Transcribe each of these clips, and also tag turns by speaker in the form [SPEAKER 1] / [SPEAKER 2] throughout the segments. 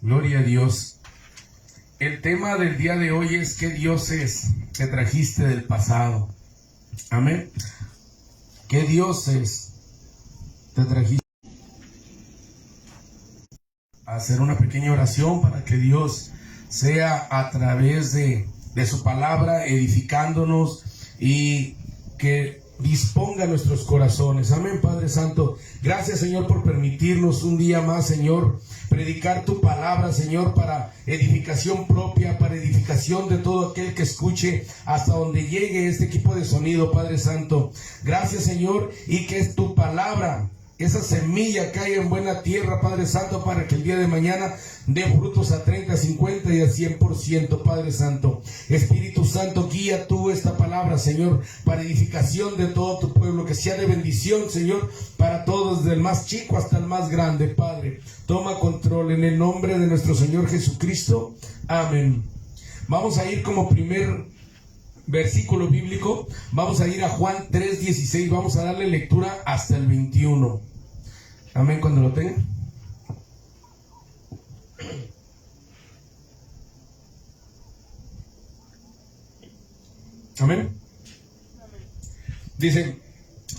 [SPEAKER 1] Gloria a Dios. El tema del día de hoy es ¿qué dioses te trajiste del pasado? Amén. ¿Qué dioses te trajiste? Hacer una pequeña oración para que Dios sea a través de su palabra edificándonos y que disponga nuestros corazones. Amén, Padre Santo. Gracias, Señor, por permitirnos un día más, Señor, predicar tu palabra, Señor, para edificación propia, para edificación de todo aquel que escuche hasta donde llegue este equipo de sonido, Padre Santo. Gracias, Señor, y que es tu palabra, esa semilla caiga en buena tierra, Padre Santo, para que el día de mañana dé frutos a 30, 50 y a 100%, Padre Santo. Espíritu Santo, guía tú esta palabra, Señor, para edificación de todo tu pueblo, que sea de bendición, Señor, para todos, del más chico hasta el más grande, Padre. Toma control en el nombre de nuestro Señor Jesucristo. Amén. Vamos a ir como primer versículo bíblico, vamos a ir a Juan 3:16, vamos a darle lectura hasta el 21. Amén, cuando lo tengan. Amén. Dice,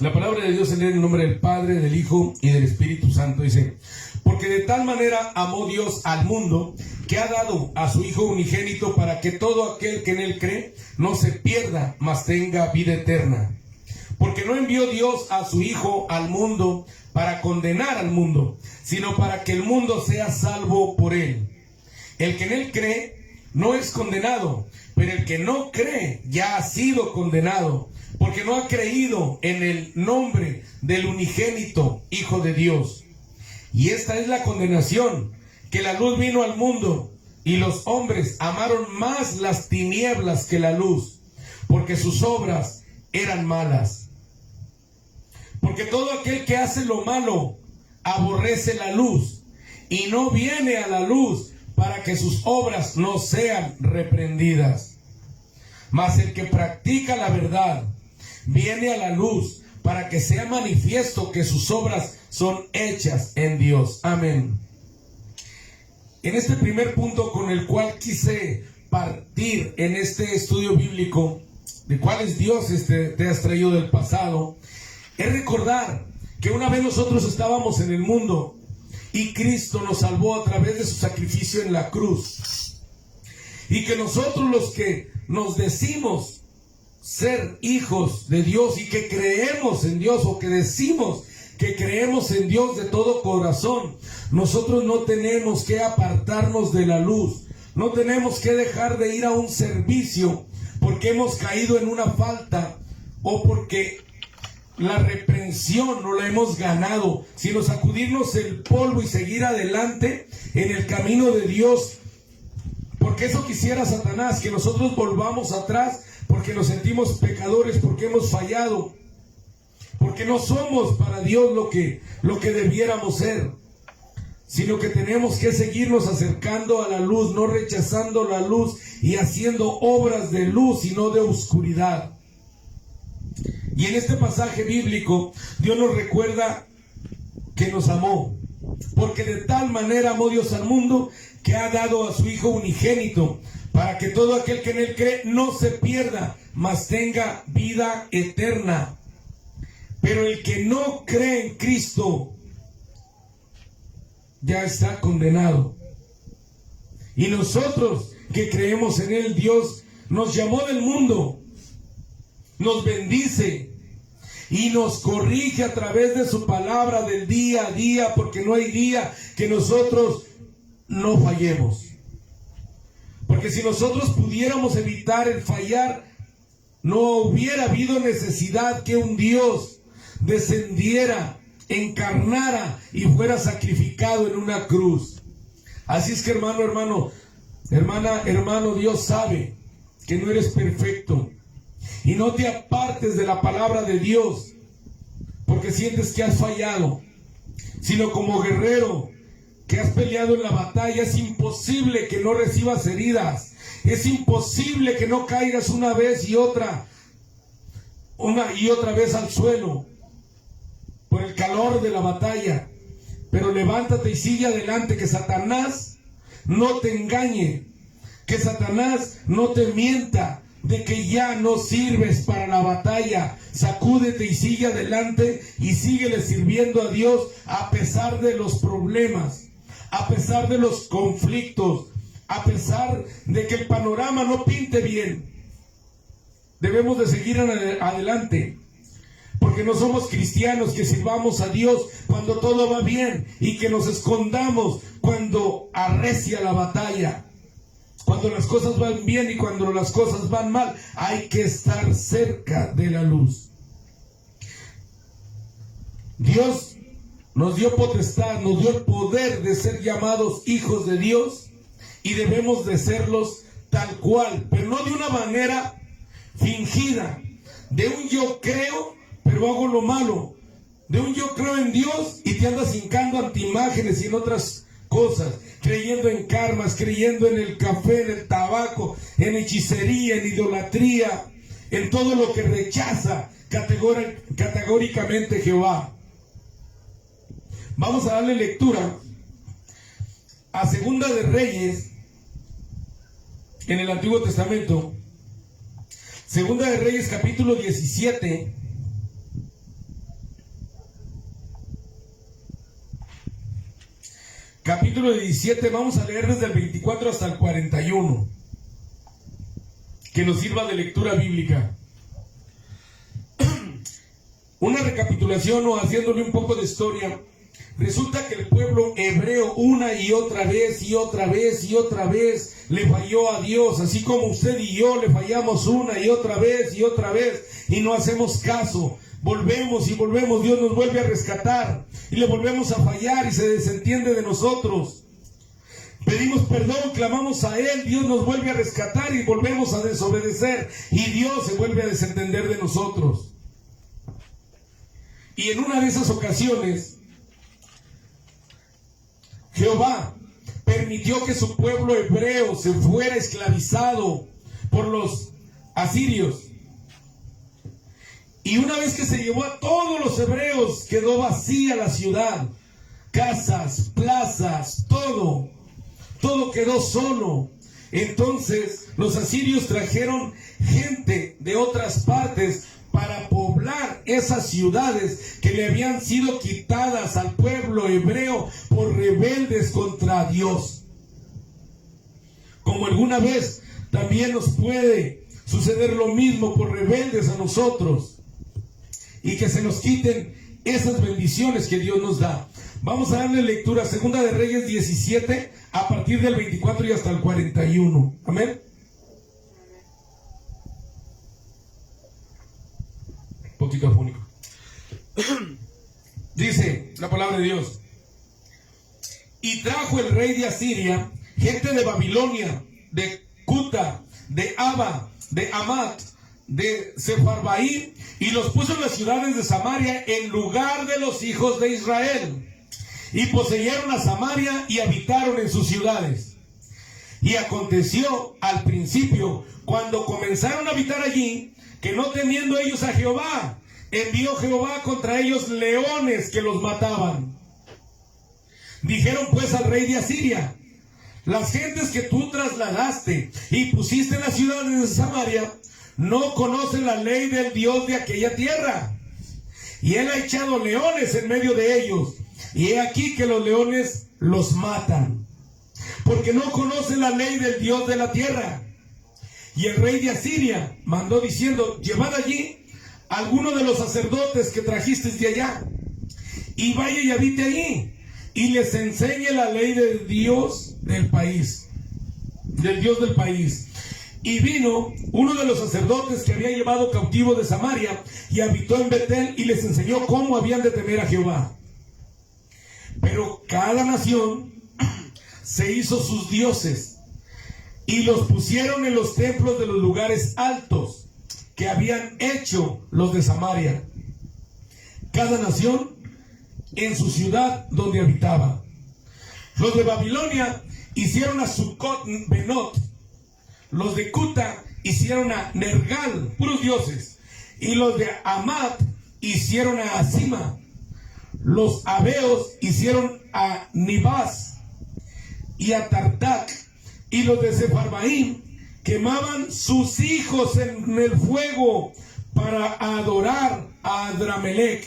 [SPEAKER 1] la palabra de Dios se lee en el nombre del Padre, del Hijo y del Espíritu Santo. Dice, porque de tal manera amó Dios al mundo, que ha dado a su Hijo unigénito, para que todo aquel que en él cree no se pierda, mas tenga vida eterna. Porque no envió Dios a su Hijo al mundo para condenar al mundo, sino para que el mundo sea salvo por él. El que en él cree no es condenado, pero el que no cree ya ha sido condenado, porque no ha creído en el nombre del unigénito Hijo de Dios. Y esta es la condenación, que la luz vino al mundo, y los hombres amaron más las tinieblas que la luz, porque sus obras eran malas. Porque todo aquel que hace lo malo aborrece la luz, y no viene a la luz para que sus obras no sean reprendidas. Mas el que practica la verdad viene a la luz, para que sea manifiesto que sus obras son hechas en Dios. Amén. En este primer punto con el cual quise partir en este estudio bíblico, de cuáles dioses te has traído del pasado, es recordar que una vez nosotros estábamos en el mundo y Cristo nos salvó a través de su sacrificio en la cruz. Y que nosotros, los que nos decimos ser hijos de Dios y que creemos en Dios, o que decimos que creemos en Dios de todo corazón, nosotros no tenemos que apartarnos de la luz, no tenemos que dejar de ir a un servicio porque hemos caído en una falta o porque la reprensión no la hemos ganado, sino sacudirnos el polvo y seguir adelante en el camino de Dios. Porque eso quisiera Satanás, que nosotros volvamos atrás, porque nos sentimos pecadores, porque hemos fallado, porque no somos para Dios lo que debiéramos ser, sino que tenemos que seguirnos acercando a la luz, no rechazando la luz y haciendo obras de luz y no de oscuridad. Y en este pasaje bíblico, Dios nos recuerda que nos amó, porque de tal manera amó Dios al mundo, que ha dado a su Hijo unigénito, para que todo aquel que en él cree no se pierda, mas tenga vida eterna. Pero el que no cree en Cristo ya está condenado. Y nosotros que creemos en él, Dios nos llamó del mundo, nos bendice y nos corrige a través de su palabra del día a día, porque no hay día que nosotros no fallemos. Porque si nosotros pudiéramos evitar el fallar, no hubiera habido necesidad que un Dios descendiera, encarnara y fuera sacrificado en una cruz. Así es que hermano, hermano, Dios sabe que no eres perfecto. Y no te apartes de la palabra de Dios porque sientes que has fallado, sino como guerrero que has peleado en la batalla. Es imposible que no recibas heridas, es imposible que no caigas una y otra vez al suelo por el calor de la batalla. Pero levántate y sigue adelante, que Satanás no te engañe, que Satanás no te mienta, de que ya no sirves para la batalla. Sacúdete y sigue adelante y síguele sirviendo a Dios a pesar de los problemas, a pesar de los conflictos, a pesar de que el panorama no pinte bien. Debemos de seguir adelante, porque no somos cristianos que sirvamos a Dios cuando todo va bien y que nos escondamos cuando arrecia la batalla. Cuando las cosas van bien y cuando las cosas van mal, hay que estar cerca de la luz. Dios nos dio potestad, nos dio el poder de ser llamados hijos de Dios y debemos de serlos tal cual, pero no de una manera fingida, de un yo creo, pero hago lo malo, de un yo creo en Dios y te andas hincando ante imágenes y en otras cosas, creyendo en karmas, creyendo en el café, en el tabaco, en hechicería, en idolatría, en todo lo que rechaza categóricamente Jehová. Vamos a darle lectura a Segunda de Reyes en el Antiguo Testamento. Segunda de Reyes, capítulo 17. Capítulo 17, vamos a leer desde el 24 hasta el 41. Que nos sirva de lectura bíblica. Una recapitulación o haciéndole un poco de historia. Resulta que el pueblo hebreo una y otra vez y otra vez y otra vez le falló a Dios, así como usted y yo le fallamos una y otra vez y no hacemos caso. Volvemos y volvemos, Dios nos vuelve a rescatar y le volvemos a fallar y se desentiende de nosotros. Pedimos perdón, clamamos a Él, Dios nos vuelve a rescatar y volvemos a desobedecer y Dios se vuelve a desentender de nosotros. Y en una de esas ocasiones, Jehová permitió que su pueblo hebreo se fuera esclavizado por los asirios. Y una vez que se llevó a todos los hebreos, quedó vacía la ciudad. Casas, plazas, todo quedó solo. Entonces los asirios trajeron gente de otras partes para poblar esas ciudades que le habían sido quitadas al pueblo hebreo por rebeldes contra Dios. Como alguna vez también nos puede suceder lo mismo por rebeldes a nosotros. Y que se nos quiten esas bendiciones que Dios nos da. Vamos a darle lectura a Segunda de Reyes 17, a partir del 24 y hasta el 41. Amén. Un poquito afónico. Dice la palabra de Dios. Y trajo el rey de Asiria gente de Babilonia, de Cuta, de Aba, de Amat, de Sefarbaim, y los puso en las ciudades de Samaria en lugar de los hijos de Israel, y poseyeron a Samaria y habitaron en sus ciudades. Y aconteció al principio, cuando comenzaron a habitar allí, que no temiendo ellos a Jehová, envió Jehová contra ellos leones que los mataban. Dijeron pues al rey de Asiria: las gentes que tú trasladaste y pusiste en las ciudades de Samaria no conocen la ley del Dios de aquella tierra, y él ha echado leones en medio de ellos, y he aquí que los leones los matan, porque no conocen la ley del Dios de la tierra. Y el rey de Asiria mandó diciendo: llevad allí a alguno de los sacerdotes que trajisteis de allá, y vaya y habite allí, y les enseñe la ley del Dios del país, del Dios del país. Y vino uno de los sacerdotes que había llevado cautivo de Samaria y habitó en Betel y les enseñó cómo habían de temer a Jehová. Pero cada nación se hizo sus dioses y los pusieron en los templos de los lugares altos que habían hecho los de Samaria. Cada nación en su ciudad donde habitaba. Los de Babilonia hicieron a Sucot Benot. Los de Cuta hicieron a Nergal, puros dioses. Y los de Amat hicieron a Asima. Los abeos hicieron a Nibás. y a Tartac, y los de Sefarbaim quemaban sus hijos en el fuego para adorar a Adramelech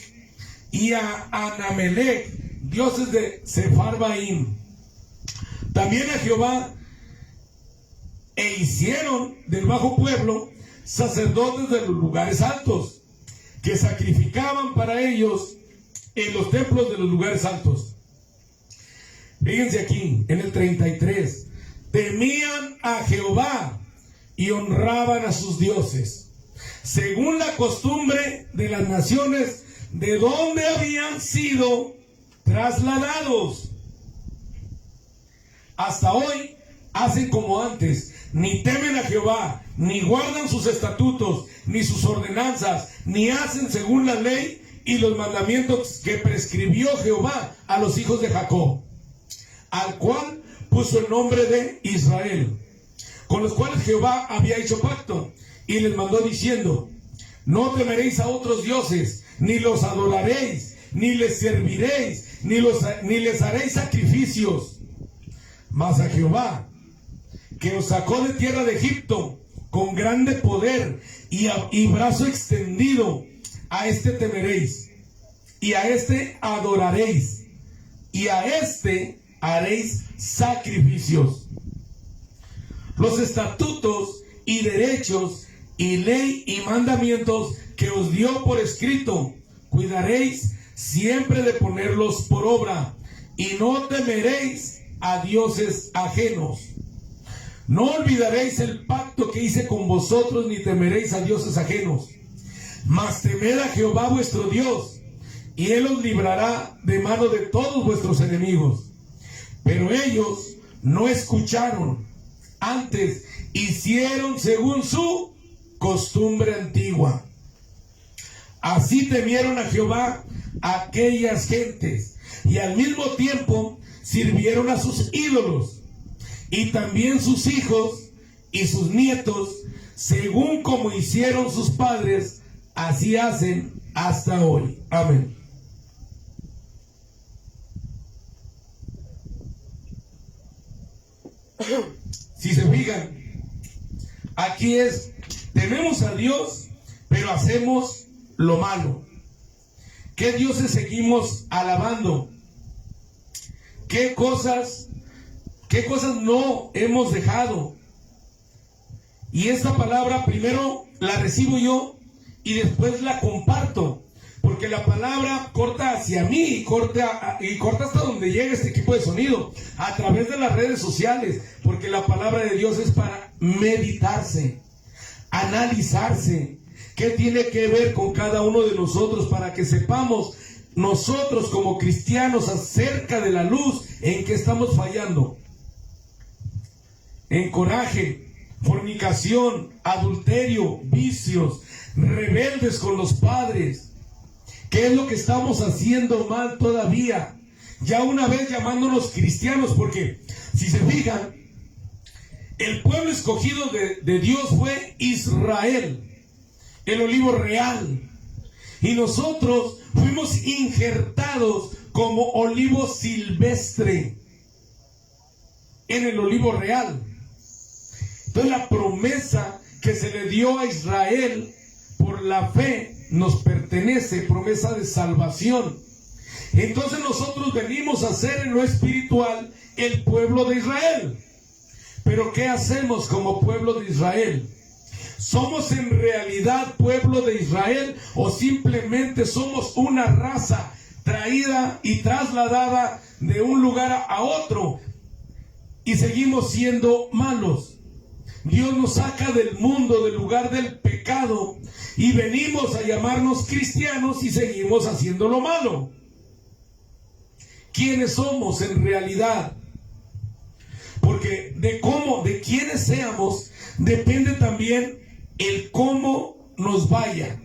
[SPEAKER 1] y a Anamelech, dioses de Sefarbaim. También a Jehová, e hicieron del bajo pueblo sacerdotes de los lugares altos, que sacrificaban para ellos en los templos de los lugares altos. Fíjense aquí, en el 33, temían a Jehová y honraban a sus dioses, según la costumbre de las naciones de donde habían sido trasladados. Hasta hoy hacen como antes, ni temen a Jehová, ni guardan sus estatutos, ni sus ordenanzas, ni hacen según la ley y los mandamientos que prescribió Jehová a los hijos de Jacob, al cual puso el nombre de Israel, con los cuales Jehová había hecho pacto, y les mandó diciendo: no temeréis a otros dioses, ni los adoraréis, ni les serviréis, ni les haréis sacrificios, mas a Jehová, que os sacó de tierra de Egipto con grande poder y brazo extendido, a este temeréis, y a este adoraréis, y a este haréis sacrificios. Los estatutos y derechos y ley y mandamientos que os dio por escrito, cuidaréis siempre de ponerlos por obra, y no temeréis a dioses ajenos. No olvidaréis el pacto que hice con vosotros, ni temeréis a dioses ajenos. Mas temed a Jehová vuestro Dios, y Él os librará de mano de todos vuestros enemigos. Pero ellos no escucharon, antes hicieron según su costumbre antigua. Así temieron a Jehová aquellas gentes, y al mismo tiempo sirvieron a sus ídolos. Y también sus hijos y sus nietos, según como hicieron sus padres, así hacen hasta hoy. Amén. Si se fijan, aquí tememos a Dios, pero hacemos lo malo. ¿Qué dioses seguimos alabando? ¿Qué cosas no hemos dejado? Y esta palabra primero la recibo yo y después la comparto, porque la palabra corta hacia mí y corta hasta donde llega este equipo de sonido, a través de las redes sociales, porque la palabra de Dios es para meditarse, analizarse, qué tiene que ver con cada uno de nosotros, para que sepamos nosotros como cristianos acerca de la luz en que estamos fallando. En coraje, fornicación, adulterio, vicios, rebeldes con los padres. ¿Qué es lo que estamos haciendo mal todavía? Ya una vez llamándonos cristianos, porque si se fijan, el pueblo escogido de Dios fue Israel, el olivo real. Y nosotros fuimos injertados como olivo silvestre en el olivo real. Entonces la promesa que se le dio a Israel por la fe nos pertenece, promesa de salvación. Entonces nosotros venimos a ser en lo espiritual el pueblo de Israel. Pero ¿qué hacemos como pueblo de Israel? ¿Somos en realidad pueblo de Israel o simplemente somos una raza traída y trasladada de un lugar a otro y seguimos siendo malos? Dios nos saca del mundo, del lugar del pecado, y venimos a llamarnos cristianos y seguimos haciendo lo malo. ¿Quiénes somos en realidad? Porque de quiénes seamos depende también el cómo nos vaya.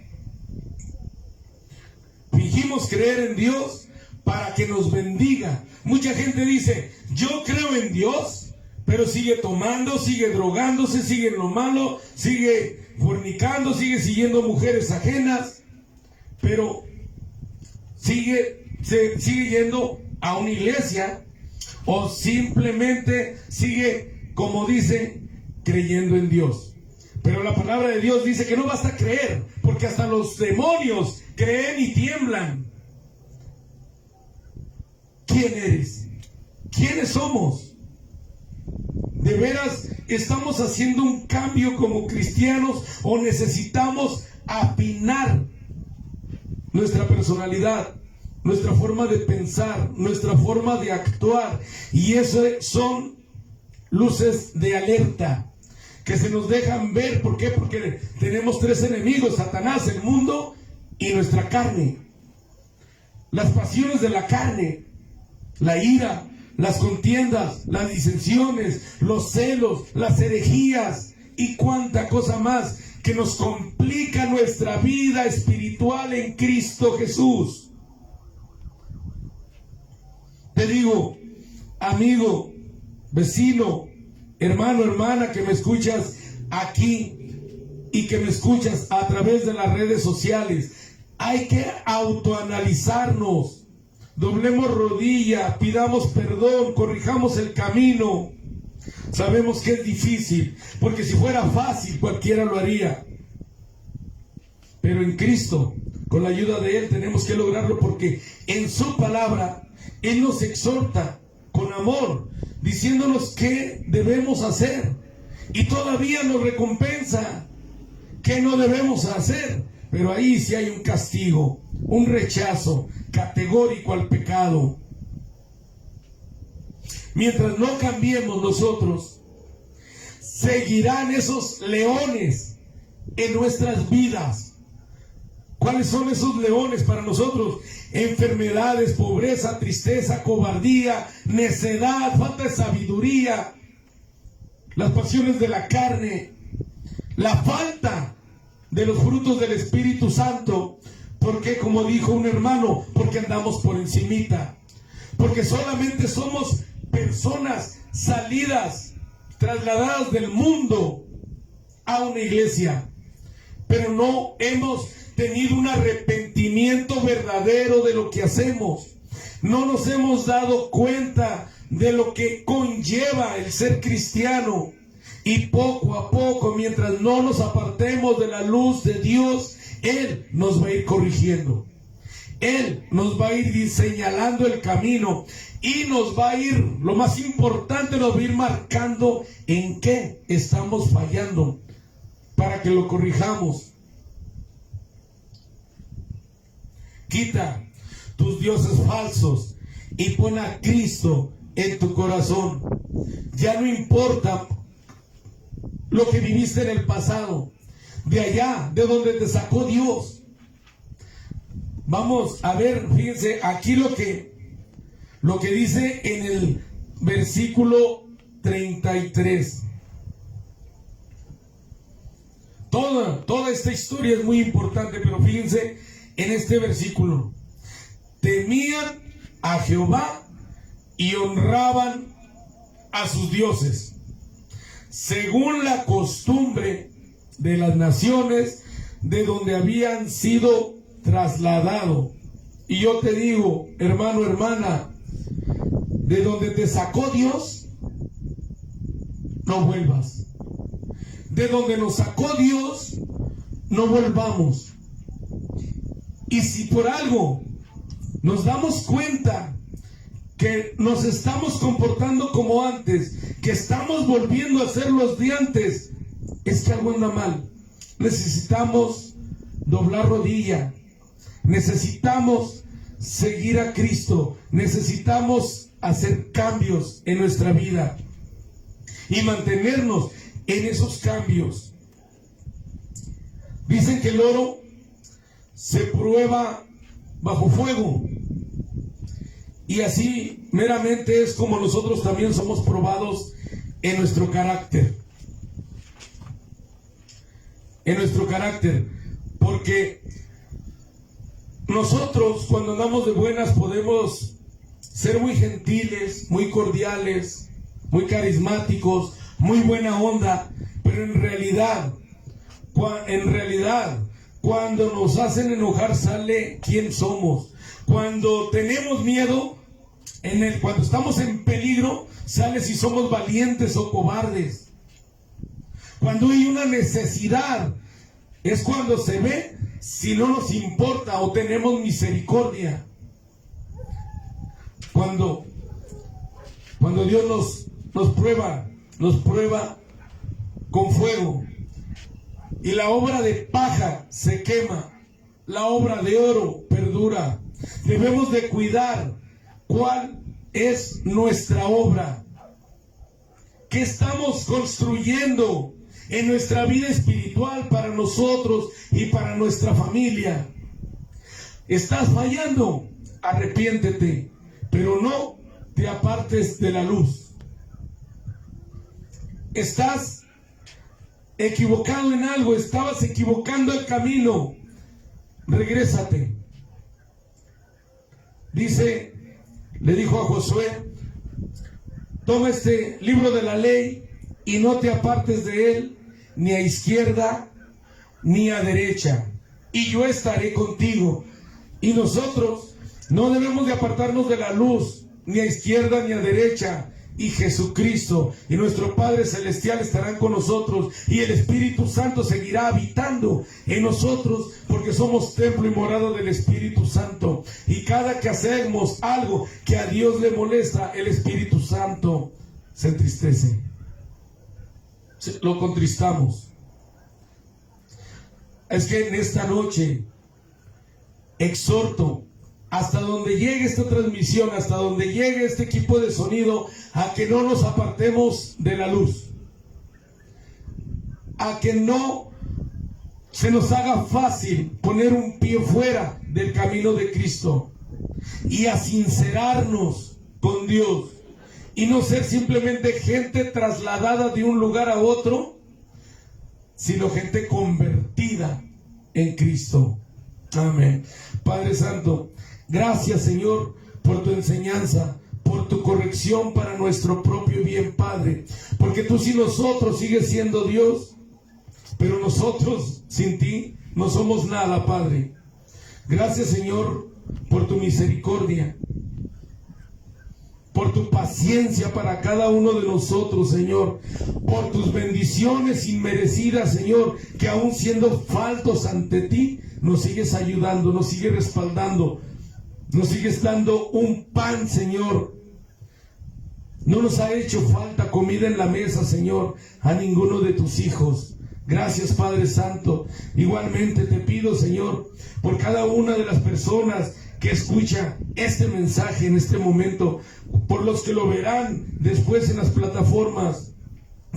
[SPEAKER 1] Fingimos creer en Dios para que nos bendiga. Mucha gente dice: yo creo en Dios, pero sigue tomando, sigue drogándose, sigue en lo malo, sigue fornicando, sigue siguiendo mujeres ajenas, pero sigue yendo a una iglesia, o simplemente sigue, como dice, creyendo en Dios. Pero la palabra de Dios dice que no basta creer, porque hasta los demonios creen y tiemblan. ¿Quién eres? ¿Quiénes somos? ¿De veras estamos haciendo un cambio como cristianos o necesitamos afinar nuestra personalidad, nuestra forma de pensar, nuestra forma de actuar? Y eso son luces de alerta que se nos dejan ver. ¿Por qué? Porque tenemos tres enemigos: Satanás, el mundo y nuestra carne. Las pasiones de la carne, la ira, las contiendas, las disensiones, los celos, las herejías y cuánta cosa más que nos complica nuestra vida espiritual en Cristo Jesús. Te digo, amigo, vecino, hermano, hermana, que me escuchas aquí y que me escuchas a través de las redes sociales, hay que autoanalizarnos. Doblemos rodilla, pidamos perdón, corrijamos el camino. Sabemos que es difícil, porque si fuera fácil cualquiera lo haría. Pero en Cristo, con la ayuda de Él, tenemos que lograrlo, porque en su palabra Él nos exhorta con amor, diciéndonos qué debemos hacer, y todavía nos recompensa qué no debemos hacer. Pero ahí sí hay un castigo, un rechazo categórico al pecado. Mientras no cambiemos nosotros, seguirán esos leones en nuestras vidas. ¿Cuáles son esos leones para nosotros? Enfermedades, pobreza, tristeza, cobardía, necedad, falta de sabiduría, las pasiones de la carne, la falta de los frutos del Espíritu Santo. Porque, como dijo un hermano, porque andamos por encimita, porque solamente somos personas salidas, trasladadas del mundo a una iglesia, pero no hemos tenido un arrepentimiento verdadero de lo que hacemos. No nos hemos dado cuenta de lo que conlleva el ser cristiano. Y poco a poco, mientras no nos apartemos de la luz de Dios, Él nos va a ir corrigiendo. Él nos va a ir señalando el camino y nos va a ir, lo más importante, nos va a ir marcando en qué estamos fallando para que lo corrijamos. Quita tus dioses falsos y pon a Cristo en tu corazón. Ya no importa lo que viviste en el pasado, de allá, de donde te sacó Dios. Vamos a ver, fíjense, aquí lo que dice en el versículo 33. Toda esta historia es muy importante, pero fíjense en este versículo. Temían a Jehová y honraban a sus dioses, según la costumbre de las naciones de donde habían sido trasladados. Y yo te digo, hermano, hermana, de donde te sacó Dios, no vuelvas. De donde nos sacó Dios, no volvamos. Y si por algo nos damos cuenta que nos estamos comportando como antes, que estamos volviendo a ser los de antes, es que algo anda mal. Necesitamos doblar rodilla, necesitamos seguir a Cristo, necesitamos hacer cambios en nuestra vida y mantenernos en esos cambios. Dicen que el oro se prueba bajo fuego. Y así meramente es como nosotros también somos probados en nuestro carácter. En nuestro carácter. Porque nosotros cuando andamos de buenas podemos ser muy gentiles, muy cordiales, muy carismáticos, muy buena onda. Pero en realidad, cuando nos hacen enojar sale quién somos. Cuando tenemos miedo, Cuando estamos en peligro, sale si somos valientes o cobardes. Cuando hay una necesidad, es cuando se ve si no nos importa o tenemos misericordia. Cuando Dios nos prueba con fuego, y la obra de paja se quema, la obra de oro perdura. Debemos de cuidar cuál es nuestra obra, qué estamos construyendo en nuestra vida espiritual para nosotros y para nuestra familia. ¿Estás fallando? Arrepiéntete, pero no te apartes de la luz. ¿Estás equivocado en algo? ¿Estabas equivocando el camino? Regrésate. Le dijo a Josué: toma este libro de la ley y no te apartes de él, ni a izquierda ni a derecha, y yo estaré contigo. Y nosotros no debemos de apartarnos de la luz, ni a izquierda ni a derecha, y Jesucristo y nuestro Padre Celestial estarán con nosotros, y el Espíritu Santo seguirá habitando en nosotros, porque somos templo y morada del Espíritu Santo. Y cada que hacemos algo que a Dios le molesta, el Espíritu Santo se entristece. Lo contristamos. Es que en esta noche exhorto, hasta donde llegue esta transmisión, hasta donde llegue este equipo de sonido, a que no nos apartemos de la luz, a que no se nos haga fácil poner un pie fuera del camino de Cristo, y a sincerarnos con Dios, y no ser simplemente gente trasladada de un lugar a otro, sino gente convertida en Cristo. Amén. Padre Santo, gracias, Señor, por tu enseñanza, por tu corrección para nuestro propio bien, Padre, porque tú sin nosotros sigues siendo Dios, pero nosotros sin ti no somos nada, Padre. Gracias, Señor, por tu misericordia, por tu paciencia para cada uno de nosotros, Señor, por tus bendiciones inmerecidas, Señor, que aún siendo faltos ante ti, nos sigues ayudando, nos sigues respaldando, nos sigues dando un pan, Señor. No nos ha hecho falta comida en la mesa, Señor, a ninguno de tus hijos. Gracias, Padre Santo. Igualmente te pido, Señor, por cada una de las personas que escucha este mensaje en este momento, por los que lo verán después en las plataformas.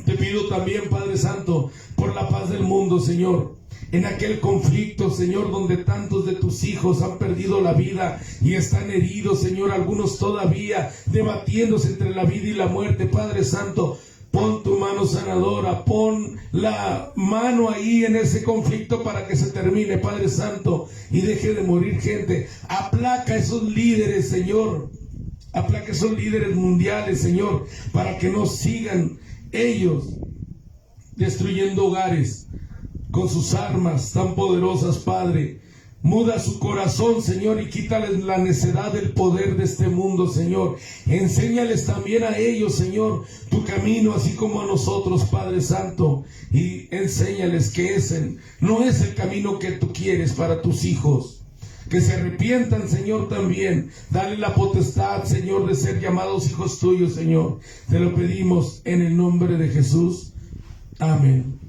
[SPEAKER 1] Te pido también, Padre Santo, por la paz del mundo, Señor. En aquel conflicto, Señor, donde tantos de tus hijos han perdido la vida y están heridos, Señor, algunos todavía debatiéndose entre la vida y la muerte. Padre Santo, pon tu mano sanadora, pon la mano ahí en ese conflicto para que se termine, Padre Santo, y deje de morir gente. Aplaca esos líderes, Señor. Aplaca esos líderes mundiales, Señor, para que no sigan ellos destruyendo hogares con sus armas tan poderosas, Padre. Muda su corazón, Señor, y quítales la necedad del poder de este mundo, Señor. Enséñales también a ellos, Señor, tu camino, así como a nosotros, Padre Santo. Y enséñales que ese no es el camino que tú quieres para tus hijos. Que se arrepientan, Señor, también. Dale la potestad, Señor, de ser llamados hijos tuyos, Señor. Te lo pedimos en el nombre de Jesús. Amén.